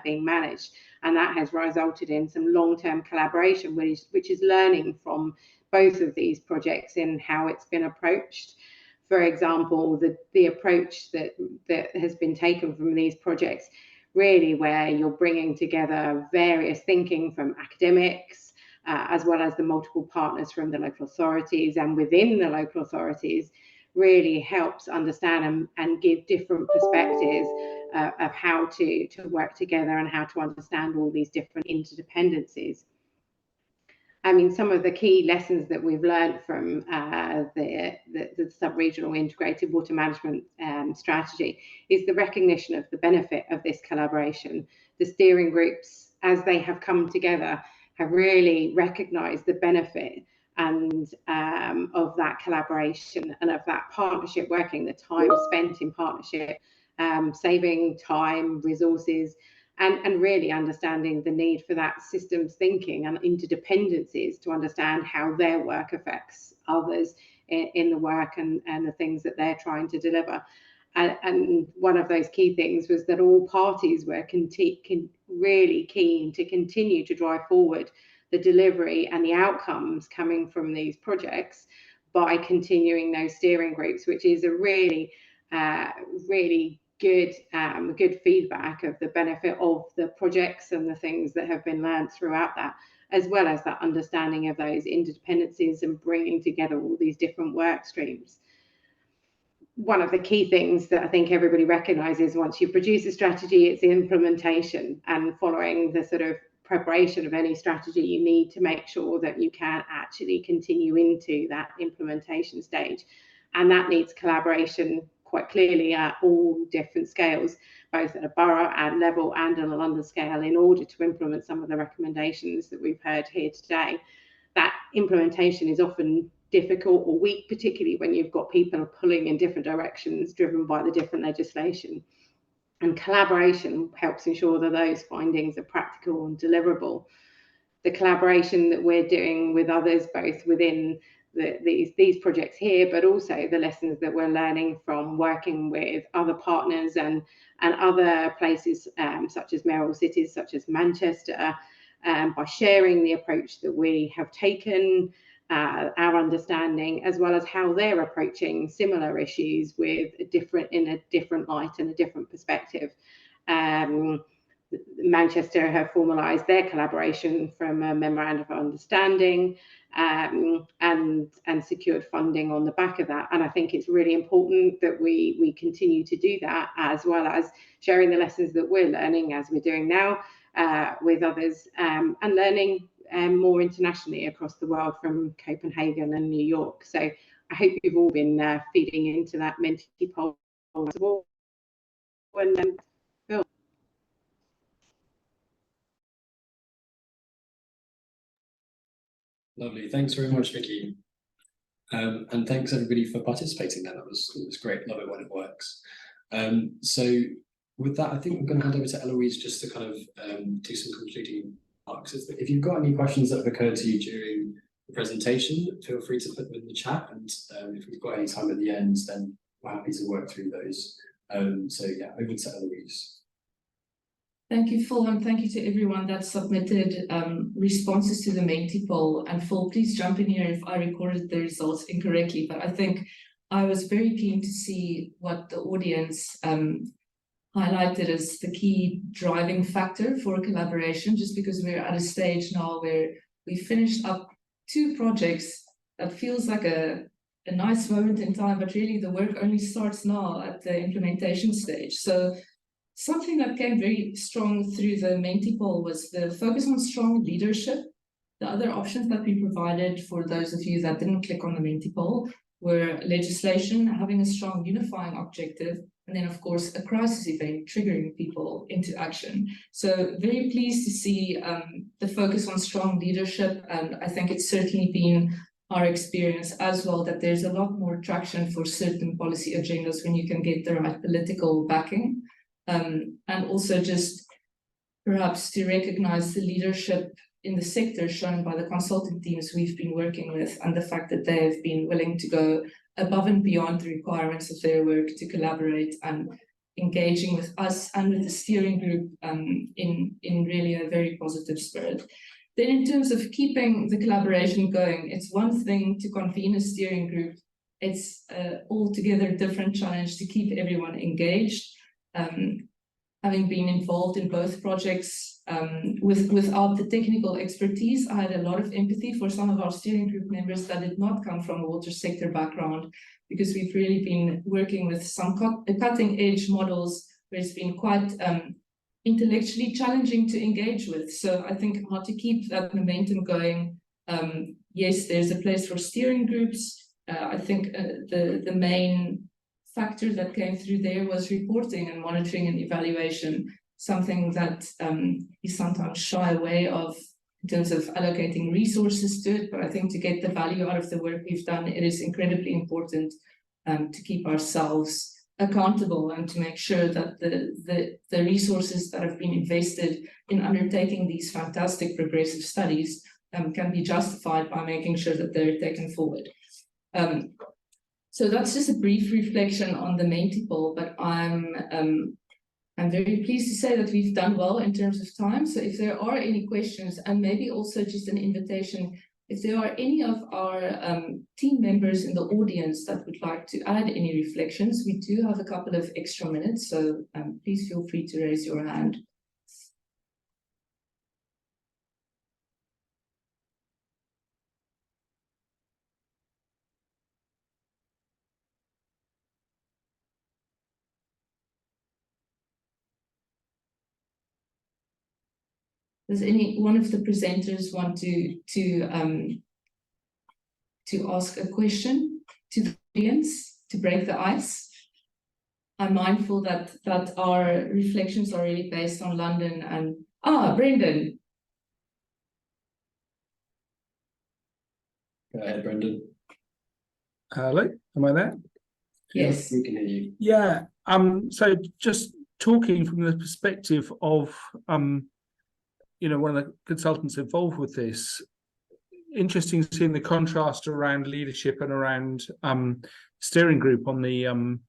being managed. And that has resulted in some long-term collaboration, which is learning from both of these projects in how it's been approached. For example, the approach that has been taken from these projects, really where you're bringing together various thinking from academics, as well as the multiple partners from the local authorities and within the local authorities, really helps understand and give different perspectives of how to work together and how to understand all these different interdependencies. I mean, some of the key lessons that we've learned from the sub-regional integrated water management strategy is the recognition of the benefit of this collaboration. The steering groups, as they have come together, have really recognised the benefit and of that collaboration and of that partnership working, the time spent in partnership, saving time, resources, and really understanding the need for that systems thinking and interdependencies to understand how their work affects others in the work and the things that they're trying to deliver. And one of those key things was that all parties were really keen to continue to drive forward the delivery and the outcomes coming from these projects by continuing those steering groups, which is a really good feedback of the benefit of the projects and the things that have been learned throughout that, as well as that understanding of those interdependencies and bringing together all these different work streams. One of the key things that I think everybody recognises once you produce a strategy, it's the implementation, and following the sort of preparation of any strategy, you need to make sure that you can actually continue into that implementation stage. And that needs collaboration quite clearly at all different scales, both at a borough and level and on a London scale, in order to implement some of the recommendations that we've heard here today. That implementation is often difficult or weak, particularly when you've got people pulling in different directions driven by the different legislation. And collaboration helps ensure that those findings are practical and deliverable. The collaboration that we're doing with others, both within these projects here, but also the lessons that we're learning from working with other partners and other places, such as mayoral cities, such as Manchester, by sharing the approach that we have taken, our understanding, as well as how they're approaching similar issues with in a different light and a different perspective. Manchester have formalised their collaboration from a memorandum of understanding and secured funding on the back of that. And I think it's really important that we continue to do that, as well as sharing the lessons that we're learning as we're doing now with others, and learning more internationally across the world from Copenhagen and New York. So I hope you've all been feeding into that Menti poll as well. And Phil. Lovely. Thanks very much, Vicky. And thanks everybody for participating there. It was great. Love it when it works. So with that, I think I'm going to hand over to Eloise just to kind of do some concluding remarks. If you've got any questions that have occurred to you during the presentation, feel free to put them in the chat. And if we've got any time at the end, then we're happy to work through those. So yeah, over to Eloise. Thank you, Phil, and thank you to everyone that submitted responses to the Menti poll. And Phil, please jump in here if I recorded the results incorrectly, but I think I was very keen to see what the audience highlighted as the key driving factor for collaboration, just because we're at a stage now where we finished up 2 projects that feels like a nice moment in time, but really the work only starts now at the implementation stage. So something that came very strong through the Menti poll was the focus on strong leadership. The other options that we provided for those of you that didn't click on the Menti poll were legislation, having a strong unifying objective, and then of course a crisis event triggering people into action. So very pleased to see the focus on strong leadership, and I think it's certainly been our experience as well that there's a lot more traction for certain policy agendas when you can get the right political backing. And also just perhaps to recognize the leadership in the sector shown by the consulting teams we've been working with, and the fact that they have been willing to go above and beyond the requirements of their work to collaborate and engaging with us and with the steering group in really a very positive spirit. Then in terms of keeping the collaboration going, it's one thing to convene a steering group. It's an altogether different challenge to keep everyone engaged. Having been involved in both projects without the technical expertise, I had a lot of empathy for some of our steering group members that did not come from a water sector background, because we've really been working with some cutting edge models where it's been quite intellectually challenging to engage with. So I think how to keep that momentum going. Yes, there's a place for steering groups. I think the main factor that came through there was reporting and monitoring and evaluation, something that you sometimes shy away of in terms of allocating resources to it. But I think to get the value out of the work we've done, it is incredibly important to keep ourselves accountable and to make sure that the resources that have been invested in undertaking these fantastic progressive studies can be justified by making sure that they're taken forward. So that's just a brief reflection on the Menti poll, but I'm very pleased to say that we've done well in terms of time. So if there are any questions, and maybe also just an invitation, if there are any of our team members in the audience that would like to add any reflections, we do have a couple of extra minutes, so please feel free to raise your hand. Does any one of the presenters want to ask a question to the audience to break the ice? I'm mindful that our reflections are really based on London and Brendan. Go ahead, Brendan. Hello, am I there? Yes, we can hear you. Yeah. So just talking from the perspective of one of the consultants involved with this, interesting seeing the contrast around leadership and around steering group on the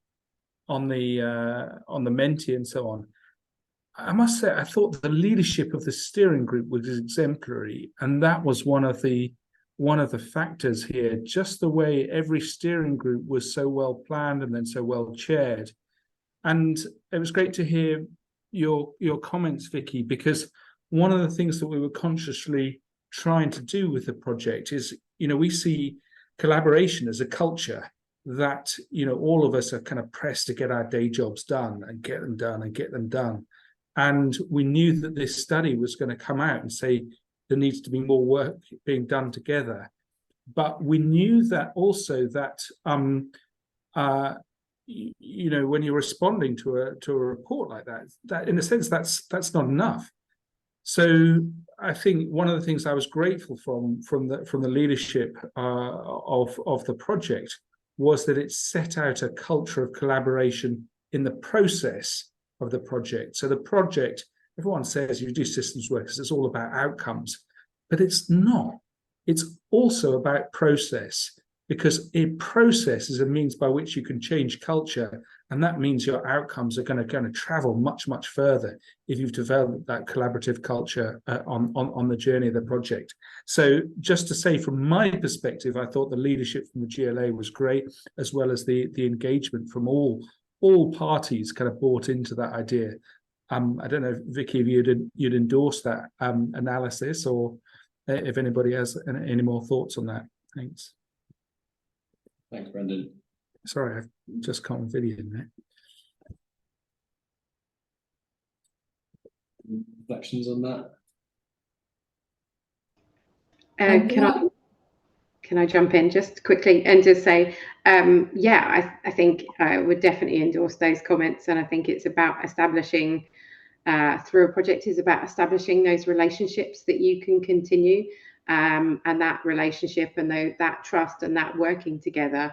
Menti and so on. I must say, I thought the leadership of the steering group was exemplary, and that was one of the factors here. Just the way every steering group was so well planned and then so well chaired, and it was great to hear your comments, Vicky, because one of the things that we were consciously trying to do with the project is, we see collaboration as a culture that, all of us are kind of pressed to get our day jobs done and get them done and get them done. And we knew that this study was going to come out and say there needs to be more work being done together. But we knew that also that, when you're responding to a report like that in a sense, that's not enough. So I think one of the things I was grateful from the leadership of the project was that it set out a culture of collaboration in the process of the project. So the project, everyone says you do systems work because it's all about outcomes, but it's not. It's also about process, because a process is a means by which you can change culture, and that means your outcomes are going to travel much, much further if you've developed that collaborative culture on the journey of the project. So just to say, from my perspective, I thought the leadership from the GLA was great, as well as the engagement from all parties kind of bought into that idea. I don't know, Vicky, if you'd endorse that analysis, or if anybody has any more thoughts on that. Thanks. Thanks, Brendan. Sorry, I've just caught on video there. Reflections on that? Can I jump in just quickly and just say, I think I would definitely endorse those comments, and I think it's about establishing through a project is about establishing those relationships that you can continue, and that relationship and that trust and that working together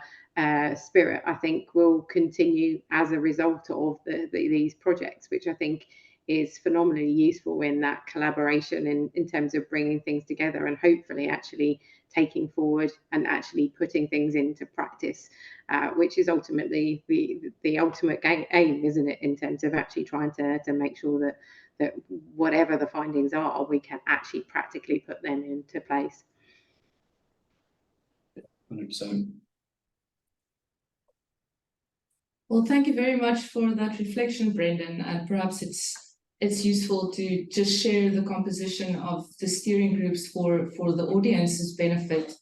spirit, I think, will continue as a result of these projects, which I think is phenomenally useful in that collaboration in terms of bringing things together and hopefully actually taking forward and actually putting things into practice, which is ultimately the ultimate aim, isn't it, in terms of actually trying to make sure that whatever the findings are, we can actually practically put them into place. 100%. Well, thank you very much for that reflection, Brendan. And perhaps it's useful to just share the composition of the steering groups for the audience's benefit.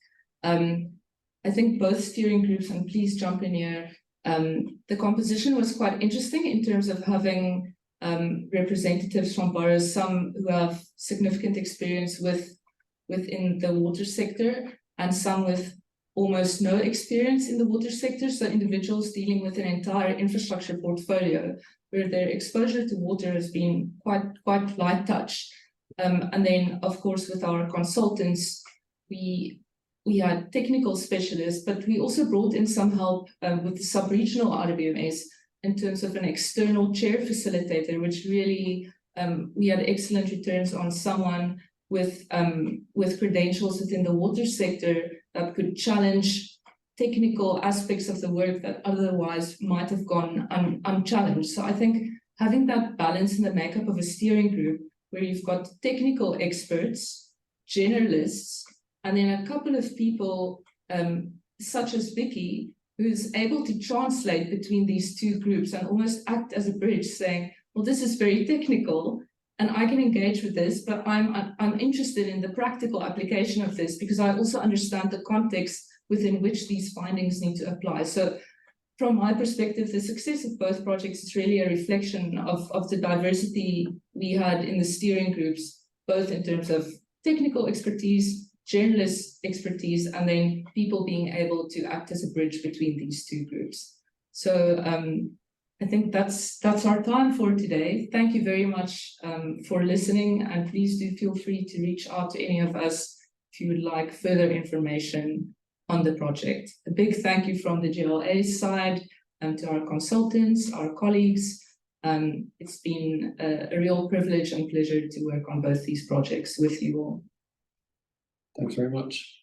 I think both steering groups, and please jump in here, the composition was quite interesting in terms of having representatives from boroughs, some who have significant experience within the water sector, and some with almost no experience in the water sector, so individuals dealing with an entire infrastructure portfolio where their exposure to water has been quite light touch. And then, of course, with our consultants, we had technical specialists, but we also brought in some help with the sub-regional IWMS in terms of an external chair facilitator, which really we had excellent returns on someone with credentials within the water sector that could challenge technical aspects of the work that otherwise might have gone unchallenged. So I think having that balance in the makeup of a steering group where you've got technical experts, generalists, and then a couple of people such as Vicky, who's able to translate between these two groups and almost act as a bridge, saying, well, this is very technical and I can engage with this, but I'm interested in the practical application of this because I also understand the context within which these findings need to apply. So from my perspective, the success of both projects is really a reflection of the diversity we had in the steering groups, both in terms of technical expertise, journalist expertise, and then people being able to act as a bridge between these two groups. So I think that's our time for today. Thank you very much for listening, and please do feel free to reach out to any of us if you would like further information on the project. A big thank you from the GLA side and to our consultants, our colleagues. It's been a real privilege and pleasure to work on both these projects with you all. Thanks very much.